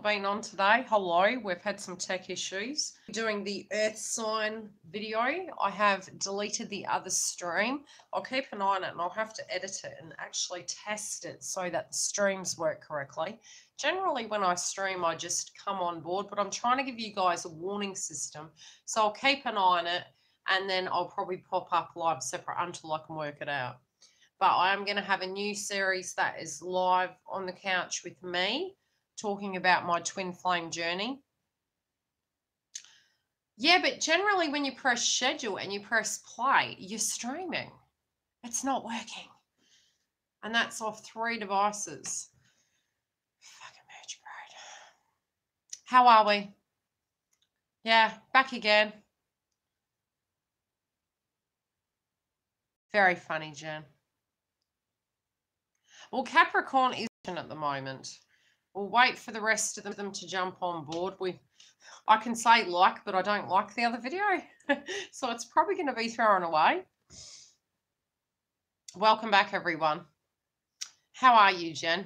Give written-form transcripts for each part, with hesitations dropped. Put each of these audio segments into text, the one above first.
been on today. Hello, we've had some tech issues. Doing the earth sign video. I have deleted the other stream. I'll keep an eye on it and I'll have to edit it and actually test it so that the streams work correctly. Generally when I stream I just come on board, but I'm trying to give you guys a warning system. So I'll keep an eye on it and then I'll probably pop up live separate until I can work it out. But I am going to have a new series that is live on the couch with me, talking about my twin flame journey. Yeah, but generally when you press schedule and you press play, you're streaming. It's not working. And that's off 3 devices. Fucking merge grade. How are we? Yeah, back again. Very funny, Jen. Well, Capricorn is at the moment. We'll wait for the rest of them to jump on board. I can say like, but I don't like the other video. So it's probably going to be thrown away. Welcome back, everyone. How are you, Jen?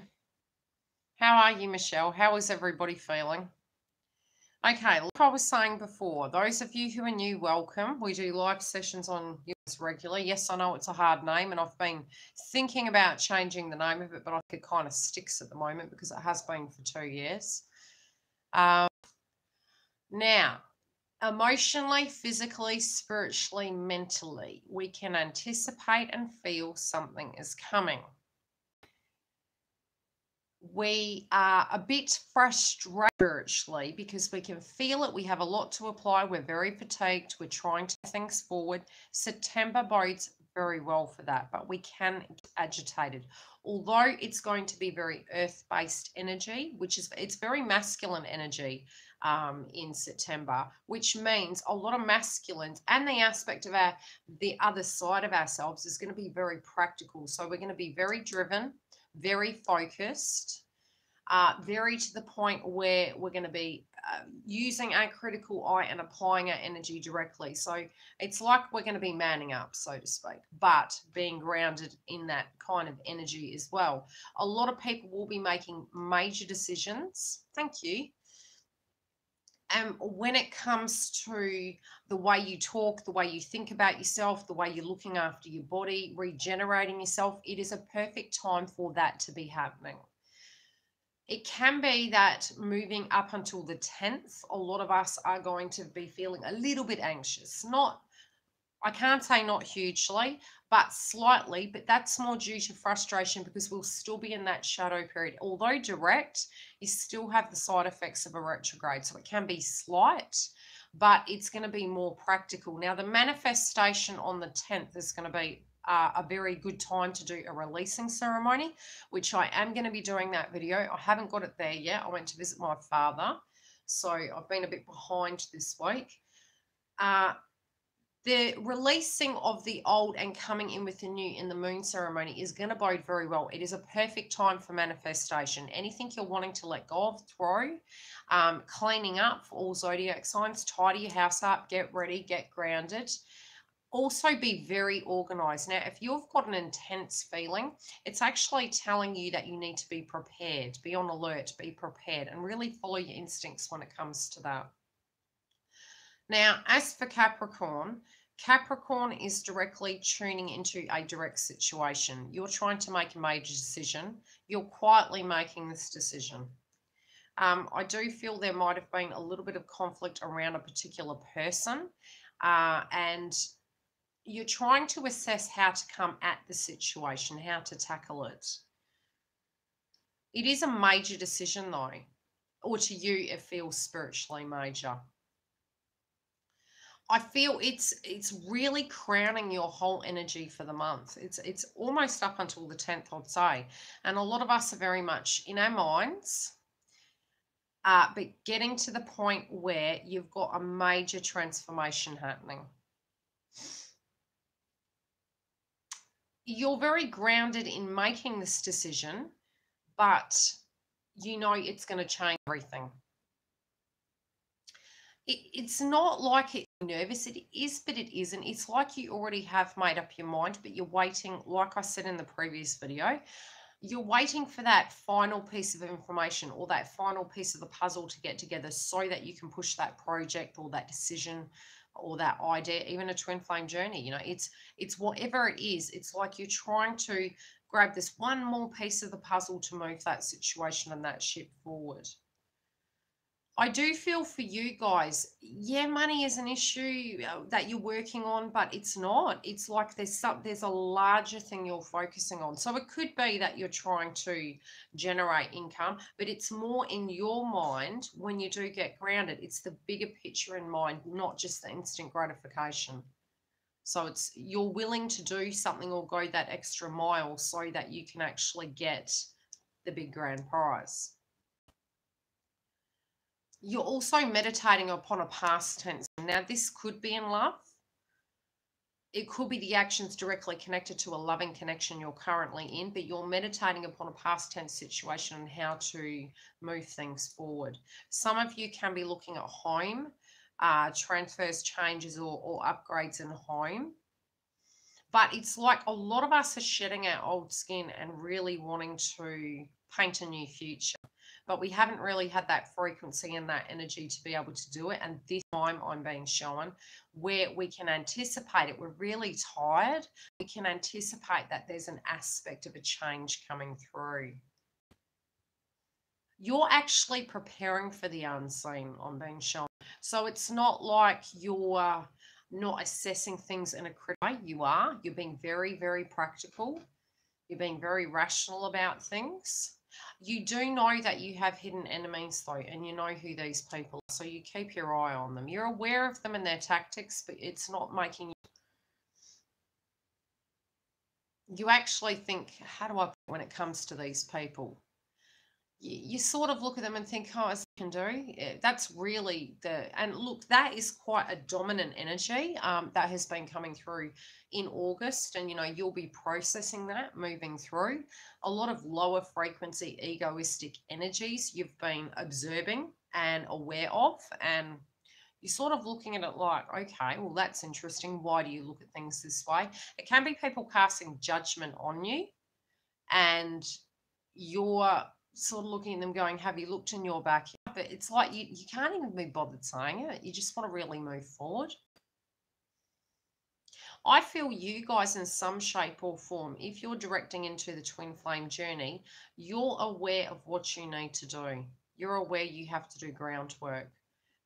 How are you, Michelle? How is everybody feeling? Okay, like I was saying before, those of you who are new, welcome. We do live sessions on yours regularly. Yes, I know it's a hard name, and I've been thinking about changing the name of it, but I think it kind of sticks at the moment because it has been for 2 years. Now, emotionally, physically, spiritually, mentally, we can anticipate and feel something is coming. We are a bit frustrated spiritually because we can feel it. We have a lot to apply. We're very fatigued. We're trying to move things forward. September bodes very well for that, but we can get agitated. Although it's going to be very earth-based energy, it's very masculine energy in September, which means a lot of masculines and the aspect of the other side of ourselves is going to be very practical. So we're going to be very driven, very focused, very to the point where we're going to be using our critical eye and applying our energy directly. So it's like we're going to be manning up, so to speak, but being grounded in that kind of energy as well. A lot of people will be making major decisions. Thank you. And when it comes to the way you talk, the way you think about yourself, the way you're looking after your body, regenerating yourself, it is a perfect time for that to be happening. It can be that moving up until the 10th, a lot of us are going to be feeling a little bit anxious. I can't say not hugely, but slightly, but that's more due to frustration because we'll still be in that shadow period. Although direct, you still have the side effects of a retrograde. So it can be slight, but it's going to be more practical. Now, the manifestation on the 10th is going to be a very good time to do a releasing ceremony, which I am going to be doing that video. I haven't got it there yet. I went to visit my father, so I've been a bit behind this week. The releasing of the old and coming in with the new in the moon ceremony is going to bode very well. It is a perfect time for manifestation. Anything you're wanting to let go of, throw, cleaning up for all zodiac signs, tidy your house up, get ready, get grounded. Also be very organized. Now, if you've got an intense feeling, it's actually telling you that you need to be prepared, be on alert, be prepared, and really follow your instincts when it comes to that. Now, as for Capricorn, Capricorn is directly tuning into a direct situation. You're trying to make a major decision. You're quietly making this decision. I do feel there might have been a little bit of conflict around a particular person, and you're trying to assess how to come at the situation, how to tackle it. It is a major decision, though, or to you, it feels spiritually major. I feel it's really crowning your whole energy for the month. It's almost up until the 10th, I'd say. And a lot of us are very much in our minds, but getting to the point where you've got a major transformation happening. You're very grounded in making this decision, but you know it's going to change everything. It's not like it's nervous. It is, but it isn't. It's like you already have made up your mind, but you're waiting, like I said in the previous video, You're waiting for that final piece of information or that final piece of the puzzle to get together so that you can push that project or that decision or that idea, even a twin flame journey. It's whatever it is. It's like you're trying to grab this one more piece of the puzzle to move that situation and that ship forward. I do feel for you guys, yeah, money is an issue that you're working on, but it's not. It's like there's a larger thing you're focusing on. So it could be that you're trying to generate income, but it's more in your mind when you do get grounded. It's the bigger picture in mind, not just the instant gratification. So it's you're willing to do something or go that extra mile so that you can actually get the big grand prize. You're also meditating upon a past tense. Now, this could be in love. It could be the actions directly connected to a loving connection you're currently in, but you're meditating upon a past tense situation and how to move things forward. Some of you can be looking at home, transfers, changes, or upgrades in home. But it's like a lot of us are shedding our old skin and really wanting to paint a new future. But we haven't really had that frequency and that energy to be able to do it. And this time I'm being shown where we can anticipate it. We're really tired. We can anticipate that there's an aspect of a change coming through. You're actually preparing for the unseen, I'm being shown. So it's not like you're not assessing things in a critical way. You are. You're being very, very practical. You're being very rational about things. You do know that you have hidden enemies, though, and you know who these people are, so you keep your eye on them. You're aware of them and their tactics, but it's not making you... You actually think, how do I put it when it comes to these people? You sort of look at them and think, oh, as I can do. That's really and look, that is quite a dominant energy that has been coming through in August. And, you'll be processing that moving through. A lot of lower frequency egoistic energies you've been observing and aware of. And you're sort of looking at it like, okay, well, that's interesting. Why do you look at things this way? It can be people casting judgment on you. And you're sort of looking at them going, have you looked in your backyard? But it's like you can't even be bothered saying it. You just want to really move forward. I feel you guys in some shape or form, if you're directing into the twin flame journey, you're aware of what you need to do. You're aware you have to do groundwork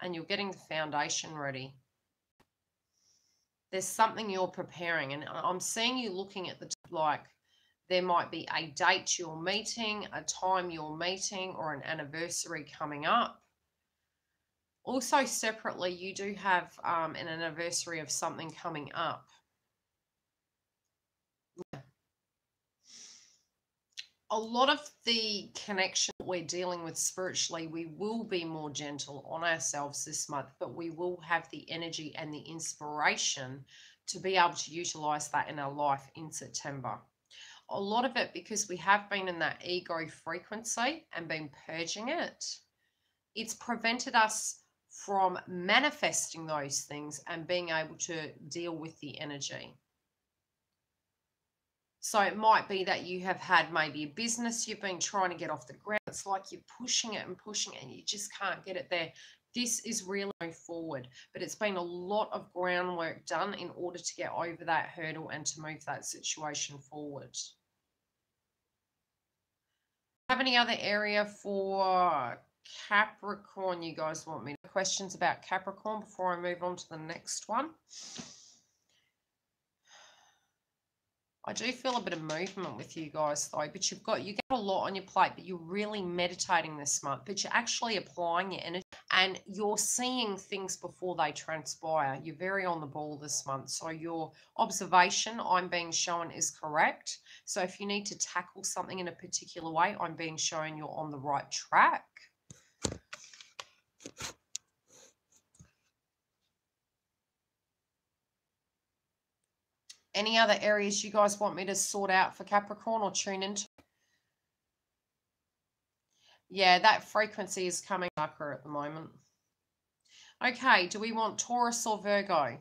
and you're getting the foundation ready. There's something you're preparing, and I'm seeing you looking at the there might be a date you're meeting, a time you're meeting, or an anniversary coming up. Also, separately, you do have an anniversary of something coming up. A lot of the connection we're dealing with spiritually, we will be more gentle on ourselves this month, but we will have the energy and the inspiration to be able to utilize that in our life in September. A lot of it because we have been in that ego frequency and been purging it. It's prevented us from manifesting those things and being able to deal with the energy. So it might be that you have had maybe a business you've been trying to get off the ground. It's like you're pushing it and pushing it and you just can't get it there. This is really forward, but it's been a lot of groundwork done in order to get over that hurdle and to move that situation forward. Have any other area for Capricorn you guys want me to? Questions about Capricorn before I move on to the next one? I do feel a bit of movement with you guys though, but you get a lot on your plate, but you're really meditating this month, but you're actually applying your energy and you're seeing things before they transpire. You're very on the ball this month. So your observation I'm being shown is correct. So if you need to tackle something in a particular way, I'm being shown you're on the right track. Any other areas you guys want me to sort out for Capricorn or tune into? Yeah, that frequency is coming darker at the moment. Okay, do we want Taurus or Virgo?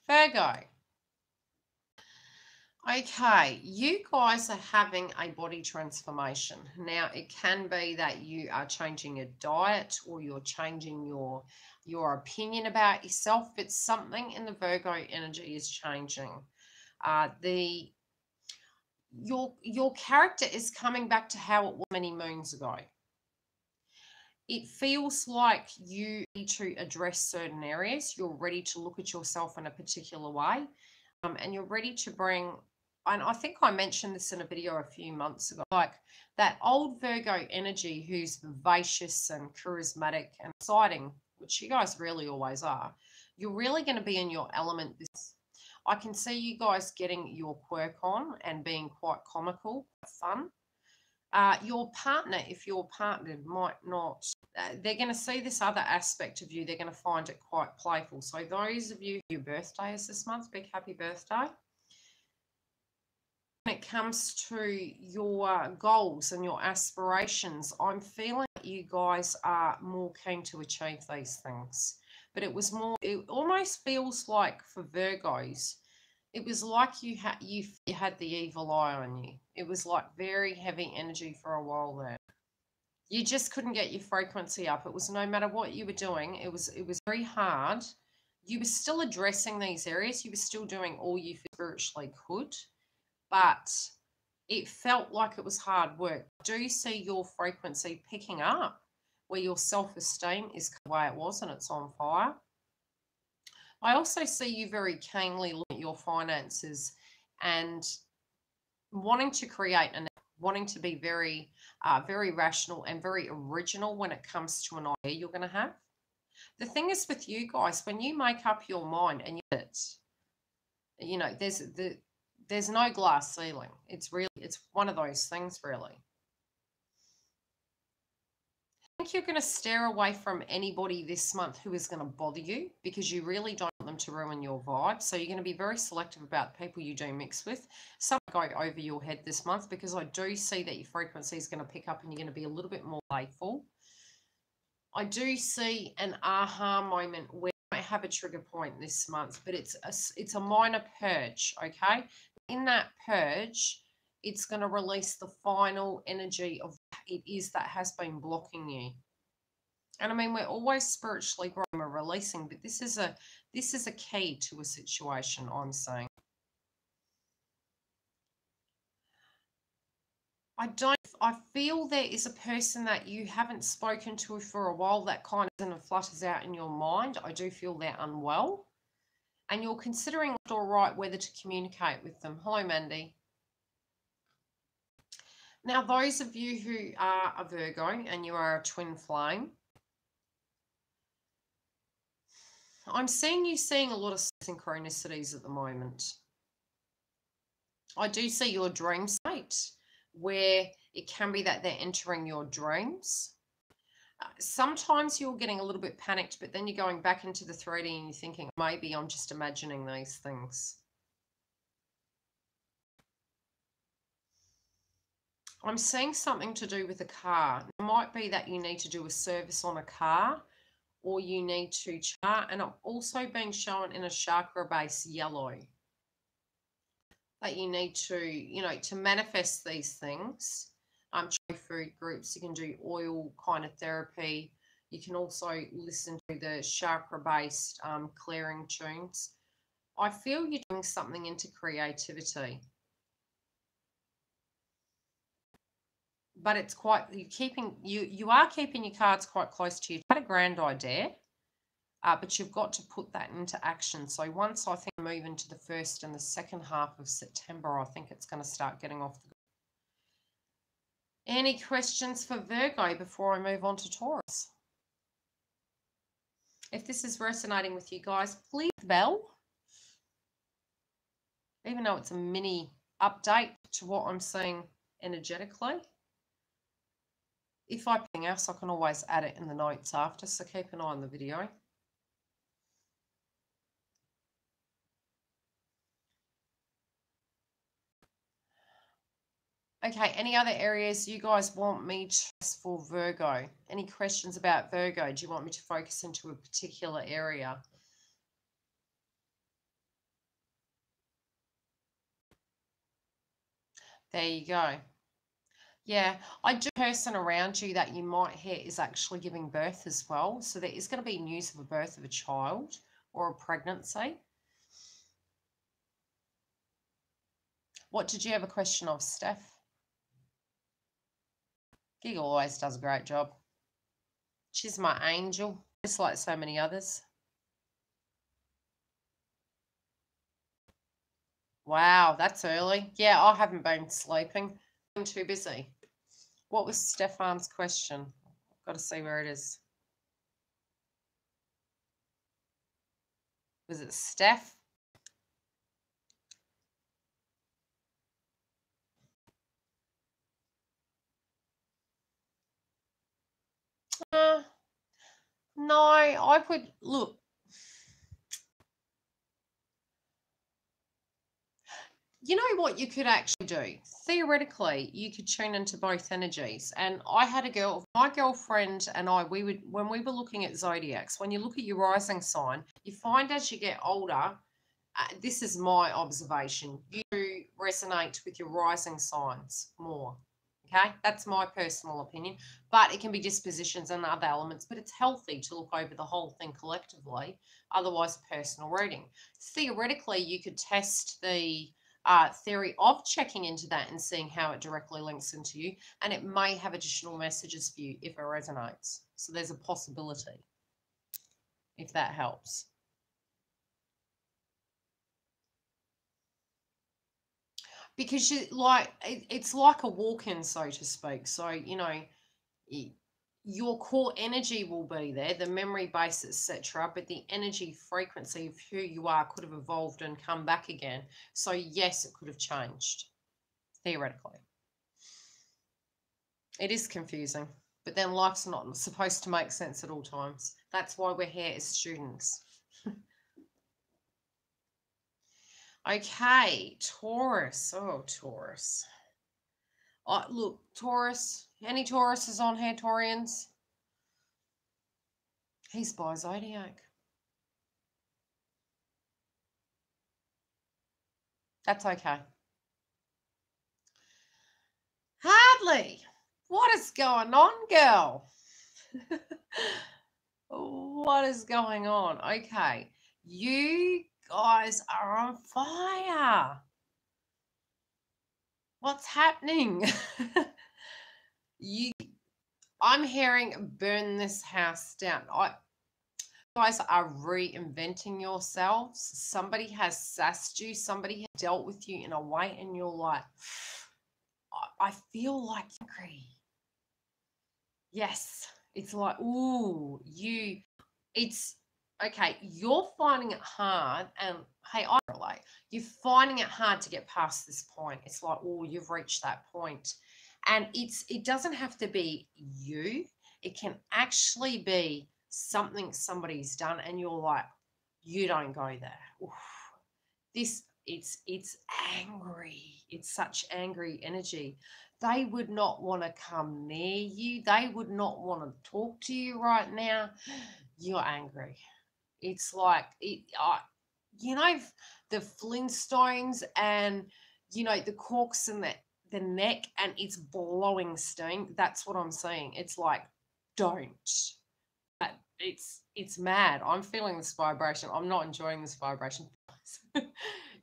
Virgo. Okay, you guys are having a body transformation. Now, it can be that you are changing your diet or you're changing your opinion about yourself, but something in the Virgo energy is changing. The your character is coming back to how it was many moons ago. It feels like you need to address certain areas. You're ready to look at yourself in a particular way, and you're ready to bring. And I think I mentioned this in a video a few months ago, like that old Virgo energy who's vivacious and charismatic and exciting, which you guys really always are. You're really going to be in your element this. I can see you guys getting your quirk on and being quite comical, fun. Your partner, if you're partnered, might not, they're going to see this other aspect of you. They're going to find it quite playful. So those of you, your birthday is this month, big happy birthday. When it comes to your goals and your aspirations, I'm feeling that you guys are more keen to achieve these things. But it was more, it almost feels like for Virgos, it was like you had the evil eye on you. It was like very heavy energy for a while there. You just couldn't get your frequency up. It was no matter what you were doing, it was very hard. You were still addressing these areas. You were still doing all you spiritually could, but it felt like it was hard work. Do you see your frequency picking up where your self-esteem is the way it was and it's on fire? I also see you very keenly looking at your finances and wanting to create and wanting to be very, very rational and very original when it comes to an idea you're going to have. The thing is with you guys, when you make up your mind and there's no glass ceiling. It's one of those things really. I think you're going to steer away from anybody this month who is going to bother you because you really don't want them to ruin your vibe. So you're going to be very selective about people you do mix with. Some go over your head this month because I do see that your frequency is going to pick up and you're going to be a little bit more playful. I do see an aha moment where you might have a trigger point this month, but it's a minor purge, okay? In that purge, it's going to release the final energy of what it is that has been blocking you. And I mean, we're always spiritually growing, we're releasing, but this is a key to a situation, I'm saying. I feel there is a person that you haven't spoken to for a while that kind of flutters out in your mind. I do feel they're unwell. And you're considering left or right whether to communicate with them. Hello, Mandy. Now, those of you who are a Virgo and you are a twin flame, I'm seeing a lot of synchronicities at the moment. I do see your dream state where it can be that they're entering your dreams. Sometimes you're getting a little bit panicked, but then you're going back into the 3D and you're thinking, maybe I'm just imagining these things. I'm seeing something to do with a car. It might be that you need to do a service on a car or you need to chart. And I'm also being shown in a chakra base yellow that you need to, to manifest these things. Food groups, you can do oil kind of therapy. You can also listen to the chakra-based clearing tunes. I feel you're doing something into creativity. But it's quite, you are keeping your cards quite close to you. Quite a grand idea, but you've got to put that into action. So once I think move into the first and the second half of September, I think it's going to start getting off the. Any questions for Virgo before I move on to Taurus? If this is resonating with you guys, please bell. Even though it's a mini update to what I'm seeing energetically. If I anything else, I can always add it in the notes after, so keep an eye on the video. Okay, any other areas you guys want me to test for Virgo? Any questions about Virgo? Do you want me to focus into a particular area? There you go. Yeah, I do person around you that you might hear is actually giving birth as well. So there is going to be news of a birth of a child or a pregnancy. What did you have a question of, Steph? Gig always does a great job. She's my angel, just like so many others. Wow, that's early. Yeah, I haven't been sleeping. I'm too busy. What was Stefan's question? I've got to see where it is. Was it Steph? Uh, no, I would look. You know what you could actually do? Theoretically, you could tune into both energies. And I had my girlfriend and I, when we were looking at zodiacs, when you look at your rising sign, you find as you get older, this is my observation, you resonate with your rising signs more. Okay, that's my personal opinion, but it can be dispositions and other elements, but it's healthy to look over the whole thing collectively, otherwise a personal reading. Theoretically, you could test the theory of checking into that and seeing how it directly links into you, and it may have additional messages for you if it resonates. So there's a possibility, if that helps. Because it's like a walk-in, so to speak. So your core energy will be there, the memory base, etc., but the energy frequency of who you are could have evolved and come back again. So yes, it could have changed theoretically. It is confusing, but then life's not supposed to make sense at all times. That's why we're here as students. Okay, Taurus. Oh, Taurus. Oh, look, Taurus. Any Tauruses on here, Taurians? He's by zodiac. That's okay. Hardly. What is going on, girl? What is going on? Okay. You guys are on fire. What's happening? I'm hearing burn this house down. You guys are reinventing yourselves. Somebody has sassed you. Somebody has dealt with you in a way, and you're like, I feel like angry. Yes, it's like, ooh, it's okay. You're finding it hard, and hey, I relate. You're finding it hard to get past this point. It's like, oh, you've reached that point, and it doesn't have to be you. It can actually be something somebody's done, and you're like, you don't go there. Oof. It's angry. It's such angry energy. They would not want to come near you. They would not want to talk to you right now. You're angry. It's like you know, the Flintstones and the corks in the neck, and it's blowing steam. That's what I'm seeing. It's like, don't. It's mad. I'm feeling this vibration. I'm not enjoying this vibration.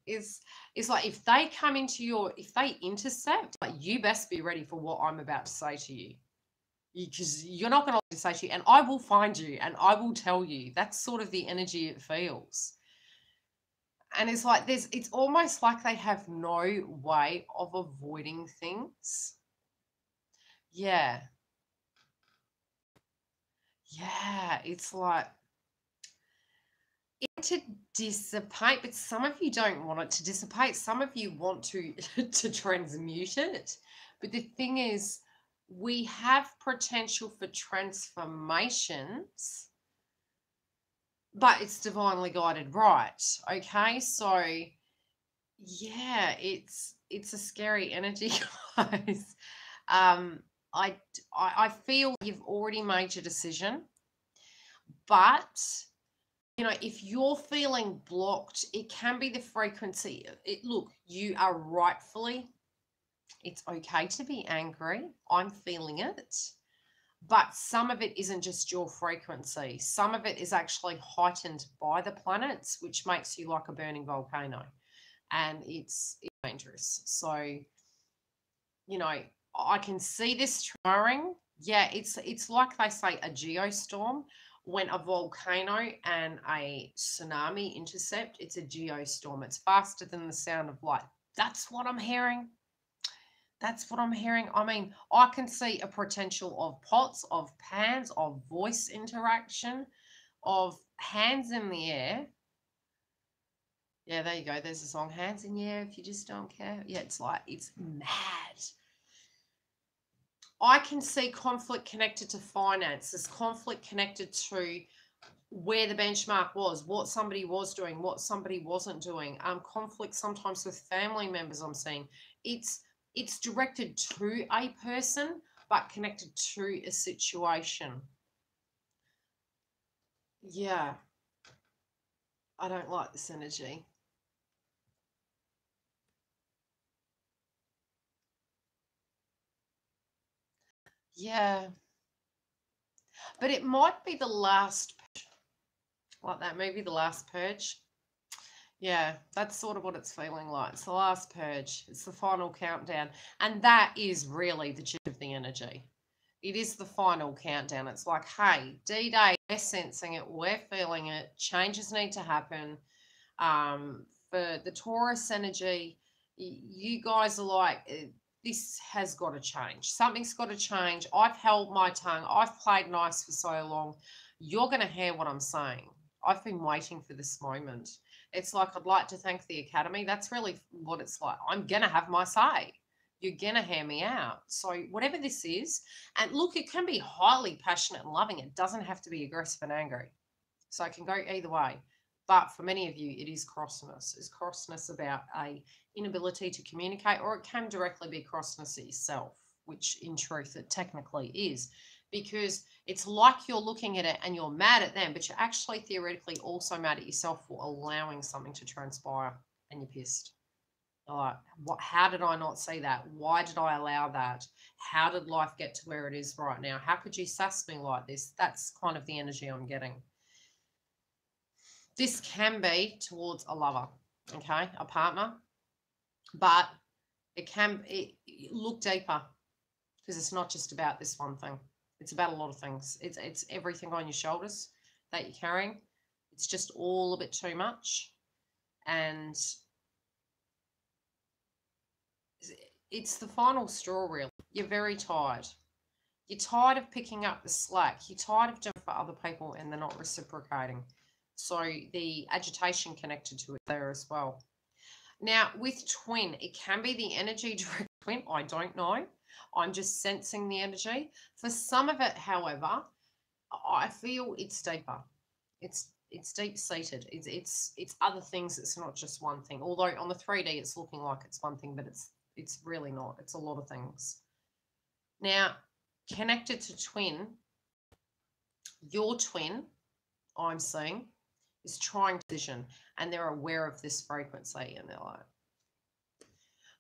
It's like if they come if they intercept, like, you best be ready for what I'm about to say to you. Because you're not going to say to you, and I will find you and I will tell you. That's sort of the energy it feels. And it's like it's almost like they have no way of avoiding things. Yeah. Yeah. It's like to dissipate, but some of you don't want it to dissipate. Some of you want to to transmute it. But the thing is, we have potential for transformations, but it's divinely guided, right? Okay, so yeah, it's a scary energy, guys. I feel you've already made your decision, but if you're feeling blocked, it can be the frequency. Look, you are rightfully It's okay to be angry. I'm feeling it. But some of it isn't just your frequency. Some of it is actually heightened by the planets, which makes you like a burning volcano. And it's dangerous. So, you know, I can see this transpiring. Yeah, it's like they say a geostorm. When a volcano and a tsunami intercept, it's a geostorm. It's faster than the sound of light. That's what I'm hearing. That's what I'm hearing. I mean, I can see a potential of pots, of pans, of voice interaction, of hands in the air. Yeah, there you go. There's a song, Hands in the Air If You Just Don't Care. Yeah, it's like, it's mad. I can see conflict connected to finances, conflict connected to where the benchmark was, what somebody was doing, what somebody wasn't doing. Conflict sometimes with family members. I'm seeing it's directed to a person, but connected to a situation. Yeah, I don't like this energy. Yeah, but it might be the last, like that movie, The Last Purge. Yeah, that's sort of what it's feeling like. It's the last purge. It's the final countdown. And that is really the gist of the energy. It is the final countdown. It's like, hey, D-Day, we're sensing it, we're feeling it, changes need to happen. For the Taurus energy, you guys are like, this has got to change. Something's got to change. I've held my tongue. I've played nice for so long. You're going to hear what I'm saying. I've been waiting for this moment. It's like, I'd like to thank the Academy. That's really what it's like. I'm going to have my say. You're going to hear me out. So, whatever this is, and look, it can be highly passionate and loving. It doesn't have to be aggressive and angry. So, it can go either way. But for many of you, it is crossness. Is crossness about a inability to communicate, or it can directly be crossness at yourself, which in truth it technically is, because it's like you're looking at it and you're mad at them, but you're actually theoretically also mad at yourself for allowing something to transpire, and you're pissed. You're like, what? How did I not see that? Why did I allow that? How did life get to where it is right now? How could you sass me like this? That's kind of the energy I'm getting. This can be towards a lover, okay, a partner, but look deeper, because it's not just about this one thing. It's about a lot of things. It's everything on your shoulders that you're carrying. It's just all a bit too much, and it's the final straw. Really, you're very tired. You're tired of picking up the slack. You're tired of doing for other people and they're not reciprocating. So the agitation connected to it there as well. Now, with twin, it can be the energy direct twin. I don't know. I'm just sensing the energy. For some of it, however, I feel it's deeper. It's deep seated. It's other things. It's not just one thing. Although on the 3D, it's looking like it's one thing, but it's really not. It's a lot of things. Now, connected to twin, your twin, I'm seeing, is trying to vision, and they're aware of this frequency, and they're like,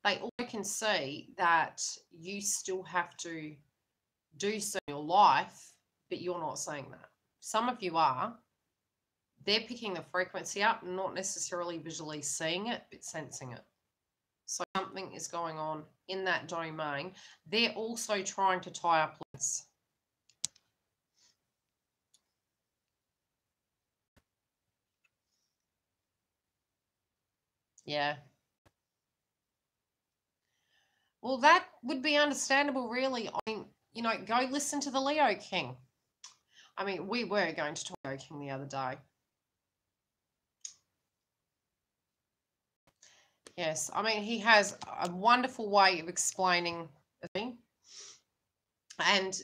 they also can see that you still have to do so in your life, but you're not seeing that. Some of you are. They're picking the frequency up, not necessarily visually seeing it, but sensing it. So something is going on in that domain. They're also trying to tie up links. Yeah. Well, that would be understandable, really. I mean, go listen to the Leo King. I mean, we were going to talk Leo King the other day. Yes, I mean, he has a wonderful way of explaining the thing. And,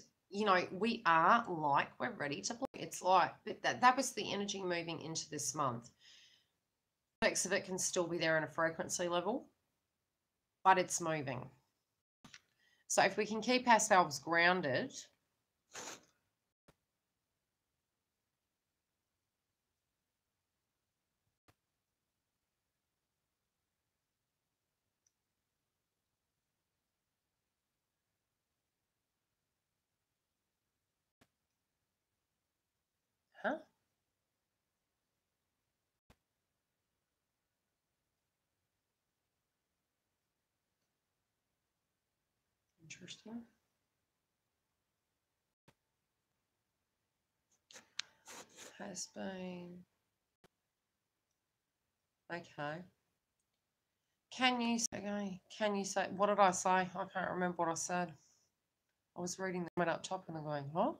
we are like, we're ready to play. It's like, that was the energy moving into this month. Aspects of it can still be there in a frequency level, but it's moving. So if we can keep ourselves grounded, Interesting. Has been. Okay. Can you say, what did I say? I can't remember what I said. I was reading that up top and I'm going, huh?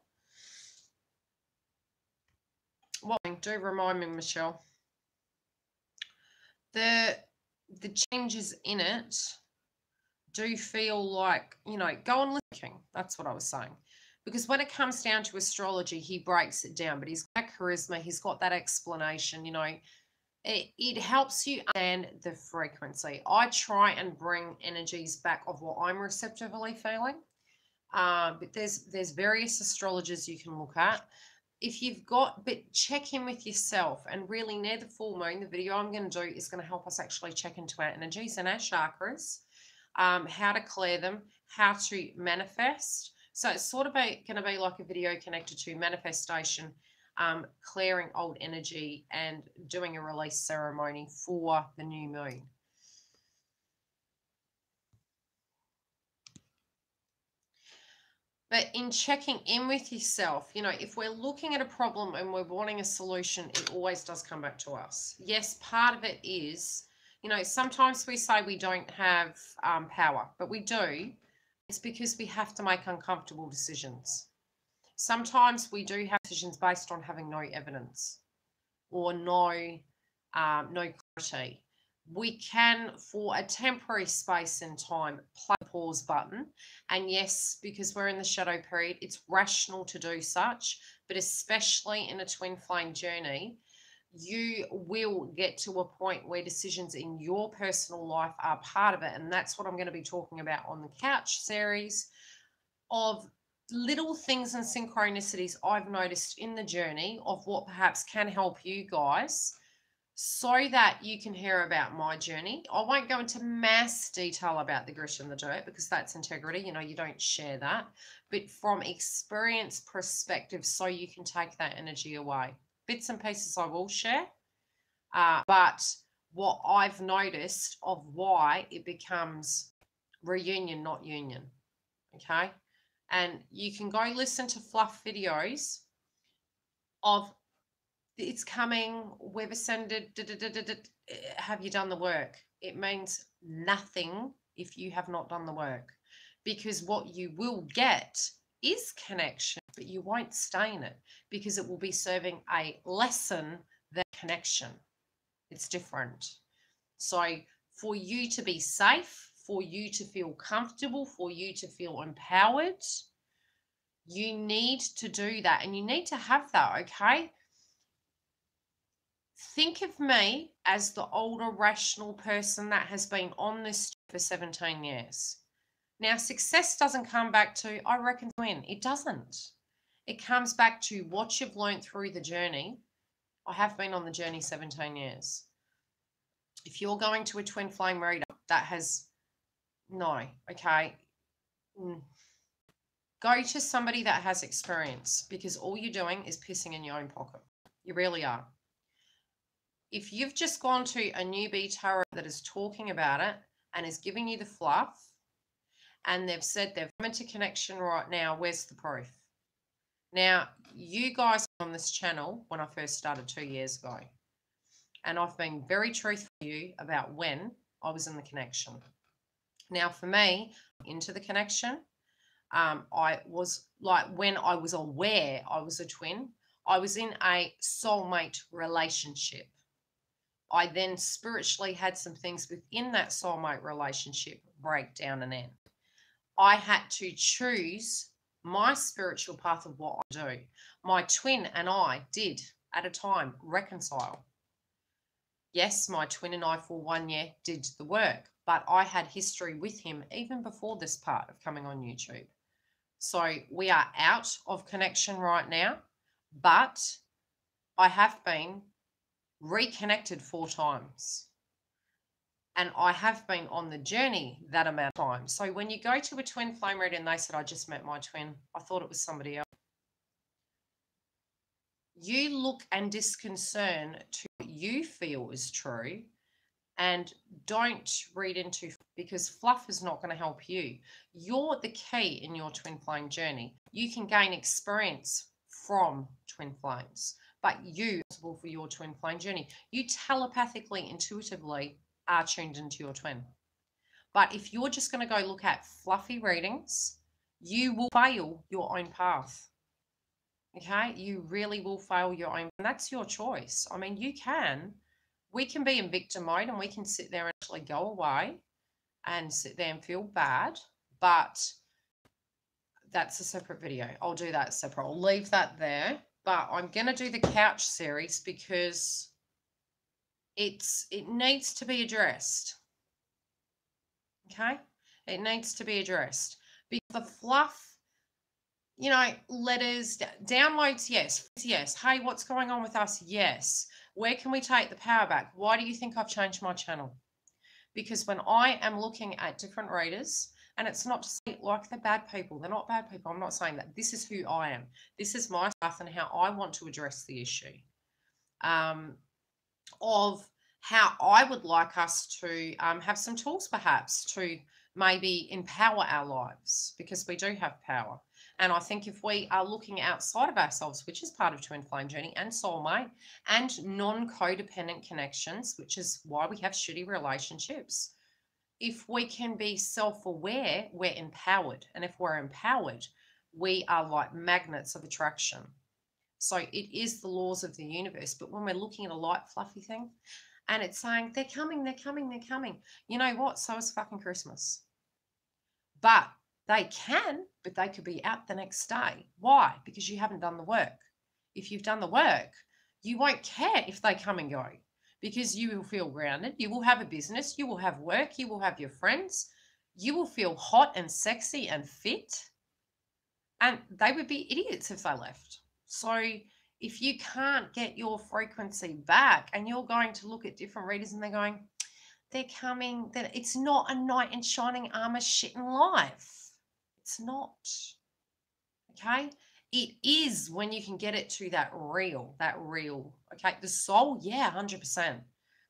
What? Do remind me, Michelle. The changes in it do feel like, go and listen. That's what I was saying. Because when it comes down to astrology, he breaks it down, but he's got charisma, he's got that explanation, it helps you understand the frequency. I try and bring energies back of what I'm receptively feeling. But there's various astrologers you can look at. If you've got, but check in with yourself, and really near the full moon, the video I'm going to do is going to help us actually check into our energies and our chakras, how to clear them, how to manifest. So it's sort of going to be like a video connected to manifestation, clearing old energy, and doing a release ceremony for the new moon. But in checking in with yourself, if we're looking at a problem and we're wanting a solution, it always does come back to us. Yes, part of it is, sometimes we say we don't have power, but we do. It's because we have to make uncomfortable decisions. Sometimes we do have decisions based on having no evidence or no clarity. We can, for a temporary space in time, play the pause button. And yes, because we're in the shadow period, it's rational to do such, but especially in a twin flame journey, you will get to a point where decisions in your personal life are part of it. And that's what I'm going to be talking about on the Couch series, of little things and synchronicities I've noticed in the journey of what perhaps can help you guys, so that you can hear about my journey. I won't go into mass detail about the grit and the dirt because that's integrity. You don't share that. But from experience perspective, so you can take that energy away. Bits and pieces I will share. But what I've noticed of why it becomes reunion, not union. Okay? And you can go listen to fluff videos of it's coming, we've ascended, have you done the work? It means nothing if you have not done the work, because what you will get is connection, but you won't stay in it because it will be serving a lesson than connection. It's different. So for you to be safe, for you to feel comfortable, for you to feel empowered, you need to do that, and you need to have that, okay? Think of me as the older, rational person that has been on this for 17 years. Now, success doesn't come back to, I reckon, win. It doesn't. It comes back to what you've learned through the journey. I have been on the journey 17 years. If you're going to a twin flame reader that has, no, okay, go to somebody that has experience, because all you're doing is pissing in your own pocket. You really are. If you've just gone to a newbie tarot that is talking about it and is giving you the fluff, and they've said they've come into connection right now, where's the proof? Now, you guys on this channel when I first started 2 years ago, and I've been very truthful to you about when I was in the connection. Now, for me, into the connection, I was like, when I was aware I was a twin, I was in a soulmate relationship. I then spiritually had some things within that soulmate relationship break down and end. I had to choose my spiritual path of what I do. My twin and I did, at a time, reconcile. Yes, my twin and I for 1 year did the work, but I had history with him even before this part of coming on YouTube. So we are out of connection right now, but I have been reconnected 4 times. And I have been on the journey that amount of time. So when you go to a twin flame reader and they said, I just met my twin, I thought it was somebody else. You look and disconcern to what you feel is true, and don't read into because fluff is not going to help you. You're the key in your twin flame journey. You can gain experience from twin flames, but you are responsible for your twin flame journey. You telepathically, intuitively are tuned into your twin. But if you're just going to go look at fluffy readings, you will fail your own path. Okay, you really will fail your own, and that's your choice. I mean, we can be in victim mode and we can sit there and actually go away and sit there and feel bad, but that's a separate video. I'll do that separate. I'll leave that there, but I'm going to do the couch series because it needs to be addressed. Okay, it needs to be addressed because the fluff, you know, letters, downloads, yes. Hey, what's going on with us? Yes. Where can we take the power back? Why do you think I've changed my channel? Because when I am looking at different readers, and it's not to say like they're bad people. They're not bad people. I'm not saying that. This is who I am. This is my path and how I want to address the issue of how I would like us to have some tools perhaps to maybe empower our lives, because we do have power. And I think if we are looking outside of ourselves, which is part of twin flame journey and soulmate and non-codependent connections, which is why we have shitty relationships, if we can be self-aware, we're empowered. And if we're empowered, we are like magnets of attraction. So it is the laws of the universe. But when we're looking at a light, fluffy thing, and it's saying, they're coming, they're coming, they're coming. You know what? So is fucking Christmas. But they can, but they could be out the next day. Why? Because you haven't done the work. If you've done the work, you won't care if they come and go, because you will feel grounded. You will have a business. You will have work. You will have your friends. You will feel hot and sexy and fit. And they would be idiots if they left. So if you can't get your frequency back and you're going to look at different readers and they're going, they're coming, then it's not a knight in shining armor shit in life. It's not. Okay? It is when you can get it to that real. Okay? The soul, yeah, 100%.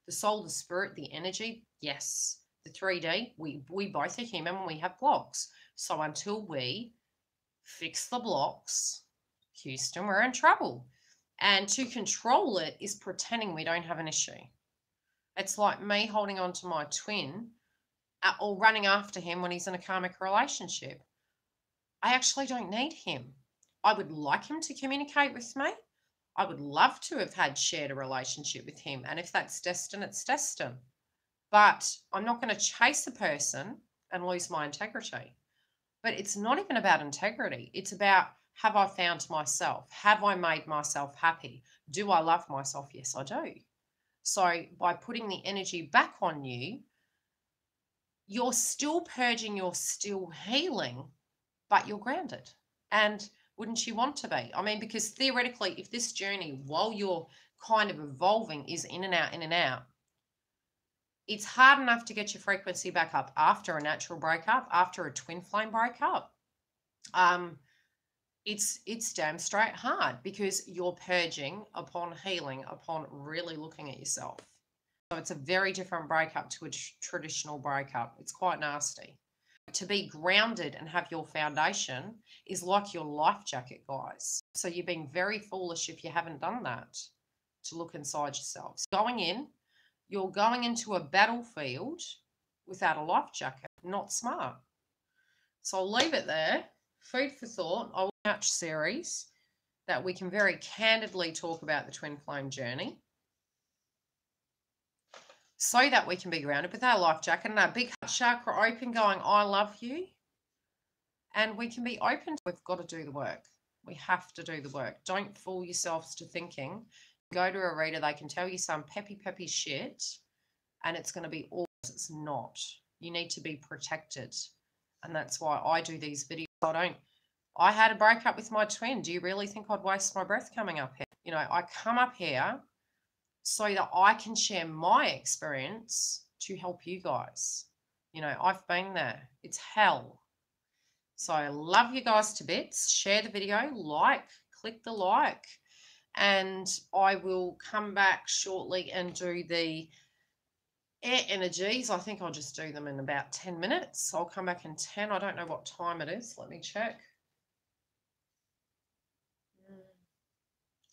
The soul, the spirit, the energy, yes. The 3D, we both are human and we have blocks. So until we fix the blocks, Houston, we're in trouble. And to control it is pretending we don't have an issue. It's like me holding on to my twin or running after him when he's in a karmic relationship. I actually don't need him. I would like him to communicate with me. I would love to have had shared a relationship with him. And if that's destined, it's destined. But I'm not going to chase a person and lose my integrity. But it's not even about integrity. It's about, have I found myself? Have I made myself happy? Do I love myself? Yes, I do. So by putting the energy back on you, you're still purging, you're still healing, but you're grounded. And wouldn't you want to be? I mean, because theoretically, if this journey, while you're kind of evolving, is in and out, it's hard enough to get your frequency back up after a natural breakup, after a twin flame breakup. It's damn straight hard because you're purging upon healing, upon really looking at yourself. So it's a very different breakup to a traditional breakup. It's quite nasty. To be grounded and have your foundation is like your life jacket, guys. So you're being very foolish if you haven't done that, to look inside yourself. So you're going into a battlefield without a life jacket. Not smart. So I'll leave it there. Food for thought. I'll watch series that we can very candidly talk about the twin flame journey, so that we can be grounded with our life jacket and our big heart chakra open, going, I love you. And we can be open. We've got to do the work. We have to do the work. Don't fool yourselves to thinking, go to a reader, they can tell you some peppy shit and it's going to be all. It's not. You need to be protected. And that's why I do these videos. I had a breakup with my twin. Do you really think I'd waste my breath coming up here? You know, I come up here so that I can share my experience to help you guys. You know, I've been there. It's hell. So I love you guys to bits. Share the video, click the like, and I will come back shortly and do the air energies, I think I'll just do them in about 10 minutes. I'll come back in 10. I don't know what time it is. Let me check.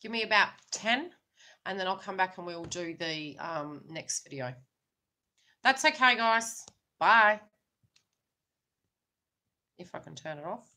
Give me about 10, and then I'll come back and we'll do the next video. That's okay, guys. Bye. If I can turn it off.